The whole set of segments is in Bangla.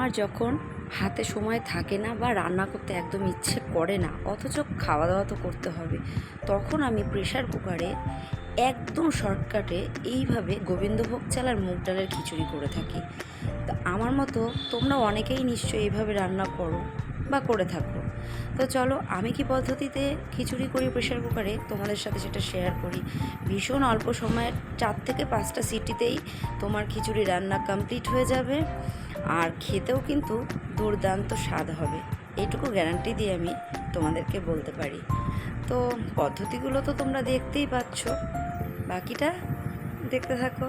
আমার যখন হাতে সময় থাকে না বা রান্না করতে একদম ইচ্ছে করে না, অথচ খাওয়া দাওয়া তো করতে হবে, তখন আমি প্রেশার কুকারে একদম শর্টকাটে এইভাবে গোবিন্দভোগ চাল আর মুগ ডালের খিচুড়ি করে থাকি। তা আমার মতো তোমরা অনেকেই নিশ্চয়ই এইভাবে রান্না করো বা করে থাকো। তো চলো আমি কি পদ্ধতিতে খিচুড়ি করি প্রেশার কুকারে তোমাদের সাথে সেটা শেয়ার করি। ভীষণ অল্প সময়ে 4 থেকে 5টা সিটিতেই তোমার খিচুড়ি রান্না কমপ্লিট হয়ে যাবে, আর খেতেও কিন্তু দুর্দান্ত স্বাদ হবে, এইটুকু গ্যারান্টি দিয়ে আমি তোমাদেরকে বলতে পারি। তো পদ্ধতিগুলো তো তোমরা দেখতেই পাচ্ছ, বাকিটা দেখতে থাকো।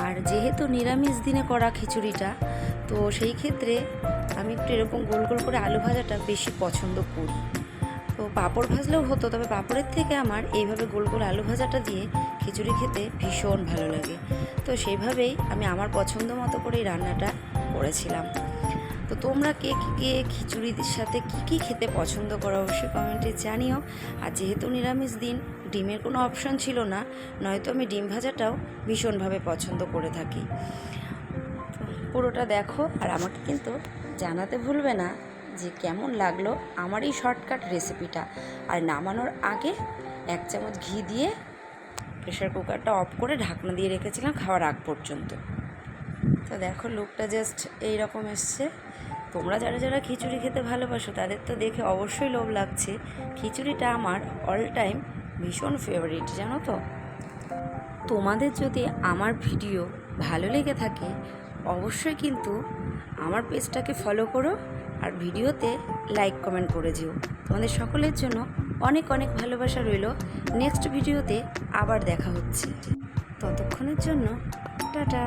আর যেহেতু নিরামিষ দিনে করা খিচুড়িটা, তো সেই ক্ষেত্রে আমি একটু এরকম গোল গোল করে আলু ভাজাটা বেশি পছন্দ করি। তো পাঁপড় ভাজলেও হতো, তবে পাঁপড়ের থেকে আমার এইভাবে গোল গোল আলু ভাজাটা দিয়ে খিচুড়ি খেতে ভীষণ ভালো লাগে। তো সেইভাবেই আমি আমার পছন্দ মতো করে এই রান্নাটা করেছিলাম। তো তোমরা কে কে খিচুড়ির সাথে কী খেতে পছন্দ করো অবশ্যই কমেন্টে জানিও। আর যেহেতু নিরামিষ দিন, ডিমের কোনো অপশন ছিল না, নয়তো আমি ডিম ভাজাটাও ভীষণভাবে পছন্দ করে থাকি। পুরোটা দেখো আর আমাকে কিন্তু জানাতে ভুলবে না যে কেমন লাগলো আমার এই শর্টকাট রেসিপিটা। আর নামানোর আগে 1 চামচ ঘি দিয়ে প্রেশার কুকারটা অফ করে ঢাকনা দিয়ে রেখেছিলাম খাওয়ার আগ পর্যন্ত। তো দেখো লুকটা জাস্ট এই রকম এসছে। তোমরা যারা যারা খিচুড়ি খেতে ভালোবাসো তাদের তো দেখে অবশ্যই লোভ লাগছে। খিচুড়িটা আমার অল টাইম ভীষণ ফেভারিট, জানো তো। তোমাদের যদি আমার ভিডিও ভালো লেগে থাকে অবশ্যই কিন্তু আমার পেজটাকে ফলো করো, আর ভিডিওতে লাইক কমেন্ট করে যেও। তোমাদের সকলের জন্য অনেক অনেক ভালোবাসা রইল। নেক্সট ভিডিওতে আবার দেখা হচ্ছে, ততক্ষণের জন্য টাটা।